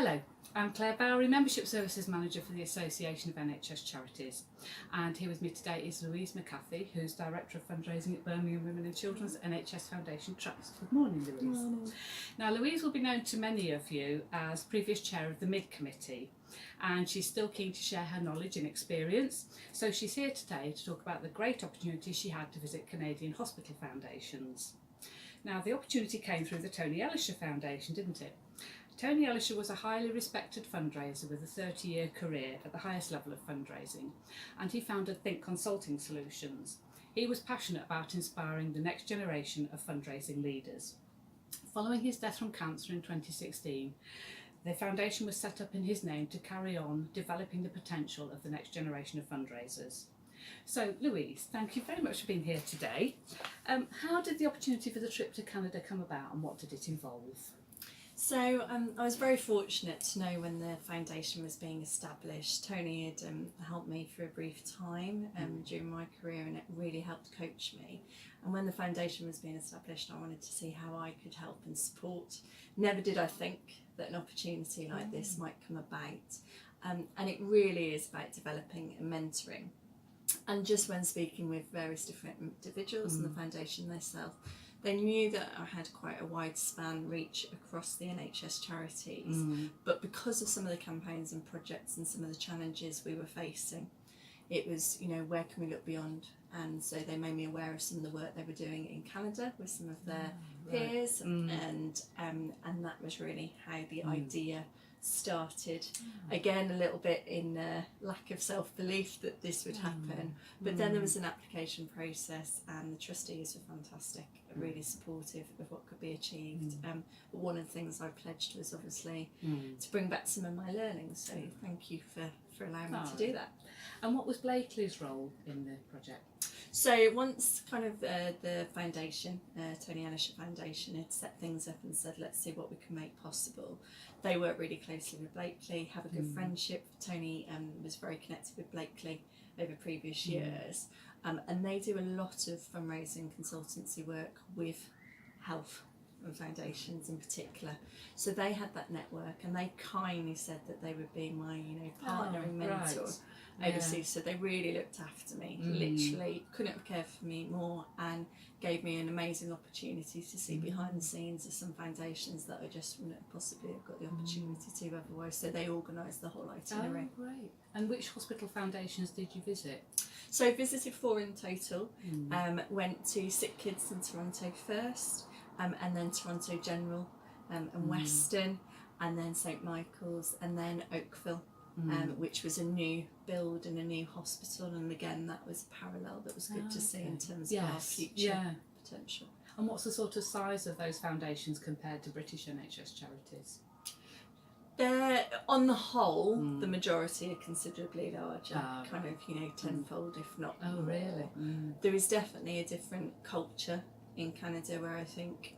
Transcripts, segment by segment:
Hello, I'm Claire Bowery, Membership Services Manager for the Association of NHS Charities, and here with me today is Louise McCathie, who's Director of Fundraising at Birmingham Women and Children's NHS Foundation Trust. Good morning, Louise. Good morning. Now, Louise will be known to many of you as previous Chair of the MID Committee, and she's still keen to share her knowledge and experience, so she's here today to talk about the great opportunity she had to visit Canadian hospital foundations. Now, the opportunity came through the Tony Elischer Foundation, didn't it? Tony Elischer was a highly respected fundraiser with a 30-year career at the highest level of fundraising, and he founded Think Consulting Solutions. He was passionate about inspiring the next generation of fundraising leaders. Following his death from cancer in 2016, the foundation was set up in his name to carry on developing the potential of the next generation of fundraisers. So, Louise, thank you very much for being here today. How did the opportunity for the trip to Canada come about, and what did it involve? So I was very fortunate to know when the foundation was being established. Tony had helped me for a brief time during my career, and it really helped coach me. And when the foundation was being established, I wanted to see how I could help and support. Never did I think that an opportunity like this might come about. And it really is about developing and mentoring. And just when speaking with various different individuals in the foundation themselves, they knew that I had quite a wide span reach across the NHS charities, but because of some of the campaigns and projects and some of the challenges we were facing, it was, where can we look beyond? And so they made me aware of some of the work they were doing in Canada with some of their peers, and that was really how the idea started. Again, a little bit in lack of self-belief that this would happen, but then there was an application process, and the trustees were fantastic, really supportive of what could be achieved. But one of the things I pledged was obviously to bring back some of my learnings, so thank you for allowing me to do that. And what was Blakely's role in the project? So once kind of the foundation, Tony Elischer Foundation, had set things up and said, let's see what we can make possible, they work really closely with Blakely, have a good friendship. Tony was very connected with Blakely over previous years, and they do a lot of fundraising consultancy work with health and foundations in particular. So they had that network, and they kindly said that they would be my partner and mentor overseas. So they really looked after me, literally couldn't have cared for me more, and gave me an amazing opportunity to see behind the scenes of some foundations that I just wouldn't have possibly have got the opportunity to otherwise. So they organised the whole itinerary. Oh, great. And which hospital foundations did you visit? So I visited 4 in total. Went to Sick Kids in Toronto first, and then Toronto General and Western, and then St Michael's, and then Oakville, which was a new build and a new hospital, and again that was parallel. That was good to see in terms of our future potential. And what's the sort of size of those foundations compared to British NHS charities? They're, on the whole, the majority are considerably larger, kind of tenfold if not more. Really? There is definitely a different culture in Canada, where I think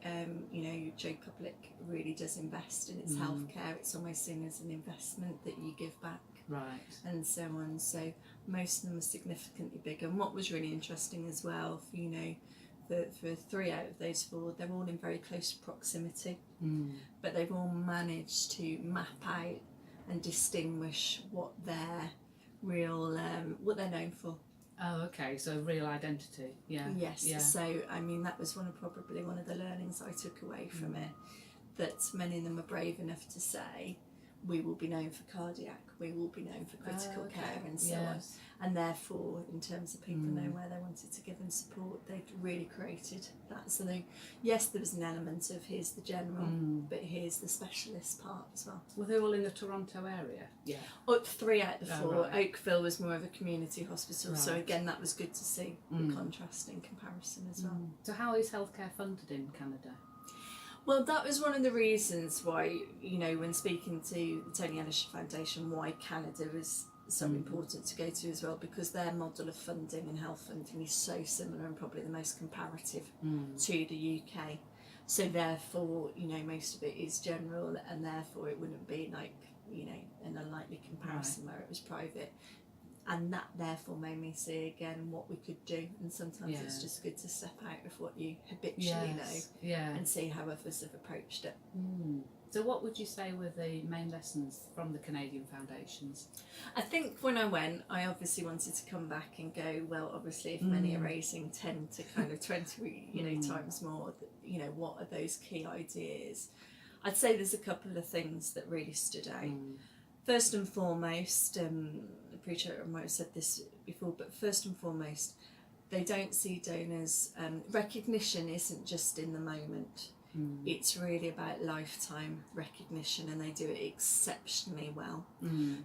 Joe Public really does invest in its healthcare. It's almost seen as an investment that you give back, and so on. So most of them are significantly bigger. And what was really interesting as well, for 3 out of those 4, they're all in very close proximity, but they've all managed to map out and distinguish what they're what they're known for. Oh, okay, so real identity, Yes, so I mean that was probably one of the learnings I took away from it, that many of them are brave enough to say, we will be known for cardiac, we will be known for critical care, and so on. And therefore, in terms of people knowing where they wanted to give them support, they've really created that. So yes, there was an element of here's the general, but here's the specialist part as well. Were they all in the Toronto area? Yeah. 3 out of the 4. Oakville was more of a community hospital, so again that was good to see the contrast in comparison as well. So how is healthcare funded in Canada? Well, that was one of the reasons why, when speaking to the Tony Elischer Foundation, why Canada was so important to go to as well, because their model of funding and health funding is so similar and probably the most comparative to the UK. So therefore, most of it is general, and therefore it wouldn't be like, an unlikely comparison where it was private. and that therefore made me see again what we could do, and sometimes it's just good to step out of what you habitually know and see how others have approached it. So what would you say were the main lessons from the Canadian foundations? I think when I went, I obviously wanted to come back and go, well, obviously if many are raising 10 to kind of 20 times more, what are those key ideas? I'd say there's a couple of things that really stood out. First and foremost, I appreciate I might have said this before, but first and foremost, they don't see donors, recognition isn't just in the moment. It's really about lifetime recognition, and they do it exceptionally well.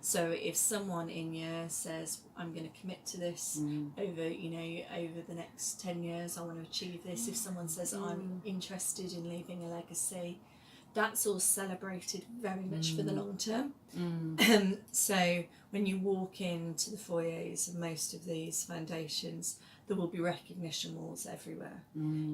So if someone in year says, I'm going to commit to this over the next 10 years, I want to achieve this. If someone says, I'm interested in leaving a legacy, that's all celebrated very much for the long term. So when you walk into the foyers of most of these foundations, there will be recognition walls everywhere.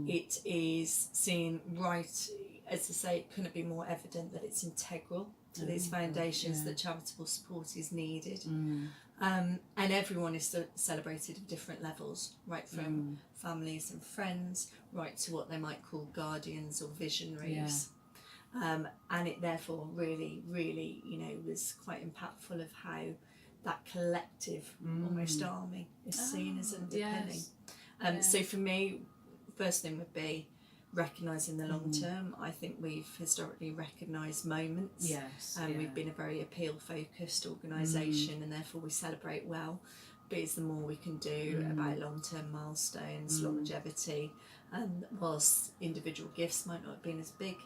It is seen right, as I say, it couldn't be more evident that it's integral to these foundations, that charitable support is needed. And everyone is celebrated at different levels, right from families and friends, right to what they might call guardians or visionaries. And it therefore really, really, was quite impactful of how that collective almost army is seen as underpinning. So for me, first thing would be recognising the long term. I think we've historically recognised moments. We've been a very appeal focused organisation, and therefore we celebrate well. But it's the more we can do about long term milestones, longevity, and whilst individual gifts might not have been as big,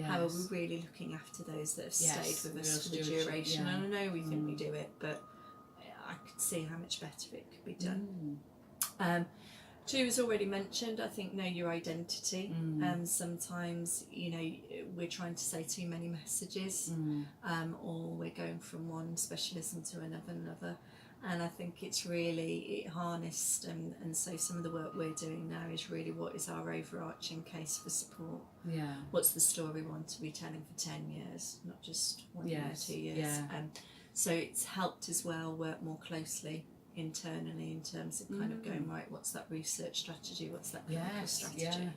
how are we really looking after those that have stayed with us for the duration? And I know we think we do it, but I could see how much better it could be done. Two was already mentioned. I think know your identity. Sometimes we're trying to say too many messages, or we're going from one specialism to another. And I think it's really harnessed, and so some of the work we're doing now is really what is our overarching case for support. What's the story we want to be telling for 10 years, not just 1 year or 2 years. So it's helped as well work more closely internally in terms of kind of going, right, what's that research strategy, what's that clinical strategy.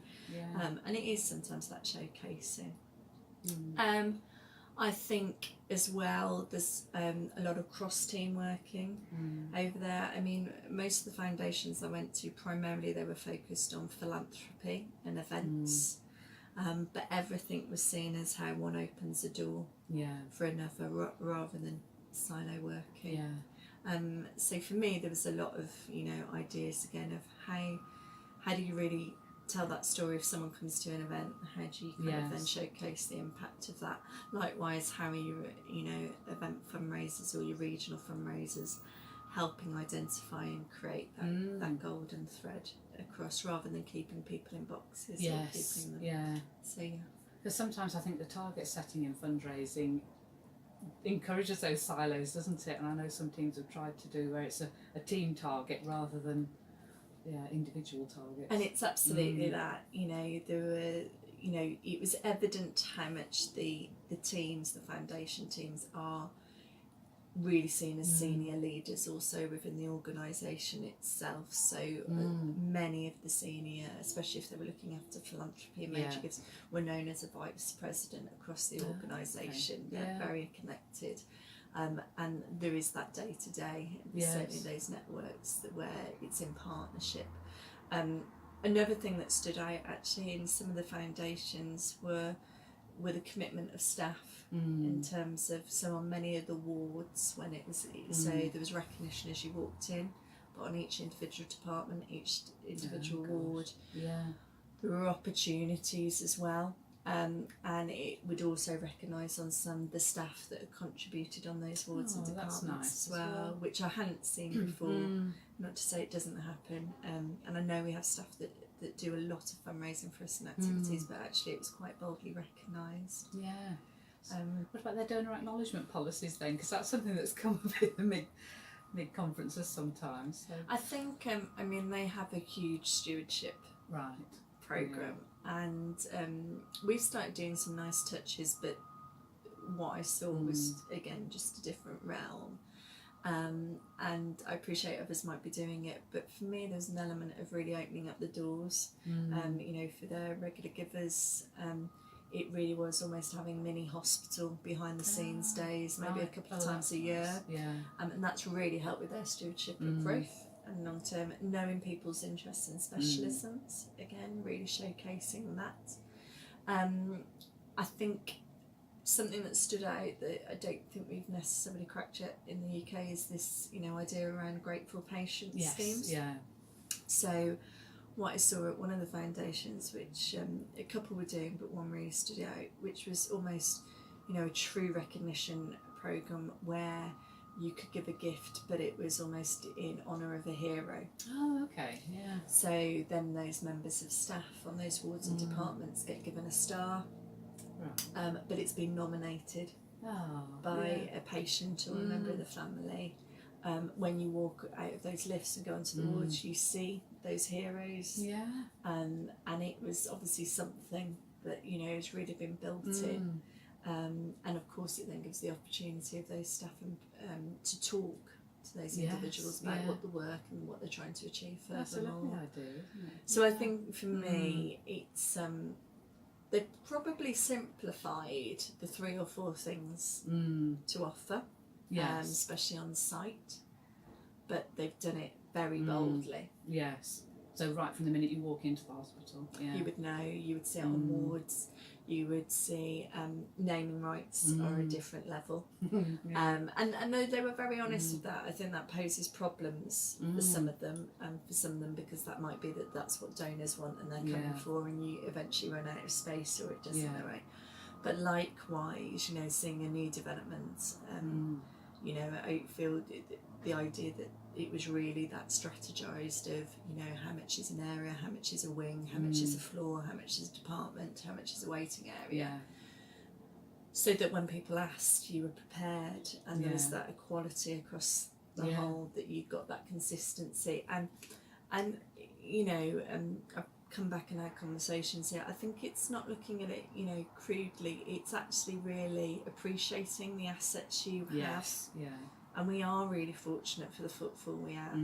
And it is sometimes that showcasing. I think as well there's a lot of cross-team working over there. I mean, most of the foundations I went to, primarily they were focused on philanthropy and events, but everything was seen as how one opens a door for another rather than silo working. So for me there was a lot of ideas again of how do you really tell that story if someone comes to an event, how do you kind of then showcase the impact of that. Likewise, how are you event fundraisers or your regional fundraisers helping identify and create that golden thread across, rather than keeping people in boxes or keeping them. So because sometimes I think the target setting in fundraising encourages those silos, doesn't it? And I know some teams have tried to do where it's a team target rather than individual targets. And it's absolutely that. There were, it was evident how much the teams, the foundation teams, are really seen as senior leaders also within the organisation itself. So many of the senior, especially if they were looking after philanthropy and major gifts, were known as a vice president across the organisation. They're very connected. And there is that day to day, certainly those networks where it's in partnership. Another thing that stood out actually in some of the foundations were the commitment of staff in terms of, so on many of the wards when it was, so there was recognition as you walked in, but on each individual department, each individual ward, there were opportunities as well. And it would also recognise on some the staff that had contributed on those wards and departments as well, which I hadn't seen before. Not to say it doesn't happen, and I know we have staff that do a lot of fundraising for us and activities, but actually it was quite boldly recognised. What about their donor acknowledgement policies then? Because that's something that's come up in the mid conferences sometimes. So. I think they have a huge stewardship programme. And we've started doing some nice touches, but what I saw was again just a different realm. And I appreciate others might be doing it, but for me there's an element of really opening up the doors, you know, for the regular givers. It really was almost having mini hospital behind the scenes days, maybe a couple of times a year, and that's really helped with their stewardship of growth and long term, knowing people's interests and specialisms, again really showcasing that. I think something that stood out that I don't think we've necessarily cracked yet in the UK is this, you know, idea around grateful patient schemes. So what I saw at one of the foundations, which a couple were doing, but one really stood out, which was almost, you know, a true recognition program where you could give a gift, but it was almost in honour of a hero. Oh, okay, yeah. So then those members of staff on those wards and departments get given a star. Right. But it's been nominated by a patient or a member of the family. When you walk out of those lifts and go onto the wards, you see those heroes. And it was obviously something that, you know, has really been built in. And of course it then gives the opportunity of those staff to talk to those individuals about what the work and what they're trying to achieve furthermore. That's a lovely idea, isn't it? So I think for me it's they've probably simplified the 3 or 4 things to offer, especially on site, but they've done it very boldly. Yes. So right from the minute you walk into the hospital, you would know, you would see it on wards, you would see naming rights are a different level. And they were very honest with that. I think that poses problems for some of them, because that might be that's what donors want and they're coming for, and you eventually run out of space or it doesn't go right. But likewise, you know, seeing a new development, you know, at Oakfield, the idea that it was really that strategised of, you know, how much is an area, how much is a wing, how much is a floor, how much is a department, how much is a waiting area. So that when people asked, you were prepared, and there was that equality across the whole, that you got that consistency. And you know, I've come back and had conversations here. I think it's not looking at it, you know, crudely. It's actually really appreciating the assets you have. And we are really fortunate for the footfall we have.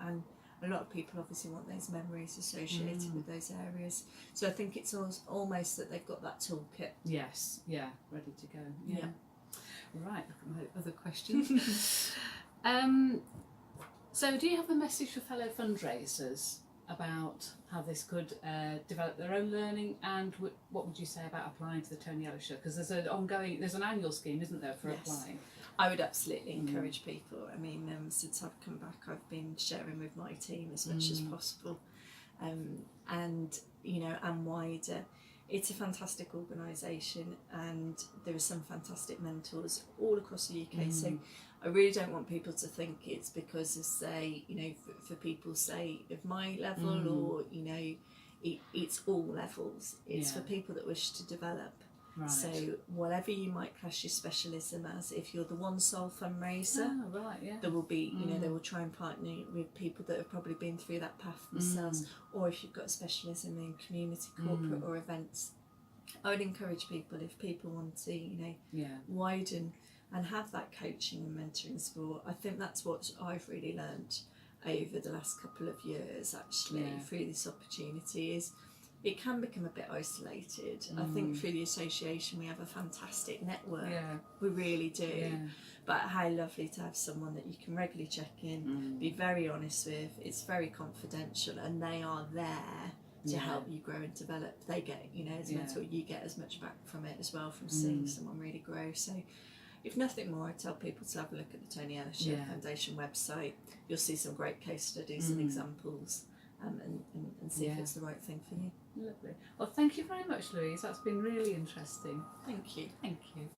And a lot of people obviously want those memories associated with those areas. So I think it's almost that they've got that toolkit. Ready to go. Right, look at my other questions. So do you have a message for fellow fundraisers about how this could develop their own learning, and what would you say about applying to the Tony Elischer? Because there's an annual scheme, isn't there, for applying? I would absolutely encourage people. I mean, since I've come back, I've been sharing with my team as much as possible, and you know, and wider. It's a fantastic organisation, and there are some fantastic mentors all across the UK. So I really don't want people to think it's because of, say, you know, for people, say, of my level, or, you know, it's all levels. It's for people that wish to develop. So whatever you might class your specialism as, if you're the one sole fundraiser, there will be, you know, they will try and partner with people that have probably been through that path themselves, or if you've got a specialism in community, corporate or events. I would encourage people, if people want to, you know, widen and have that coaching and mentoring support. I think that's what I've really learned over the last couple of years, actually, through this opportunity, is it can become a bit isolated. I think through the association we have a fantastic network. We really do. But how lovely to have someone that you can regularly check in, be very honest with. It's very confidential, and they are there to help you grow and develop. They get, you know, as a mentor, you get as much back from it as well, from seeing someone really grow. So if nothing more, I tell people to have a look at the Tony Elischer Foundation website. You'll see some great case studies and examples, and see if it's the right thing for you. Lovely. Well, thank you very much, Louise. That's been really interesting. Thank you. Thank you.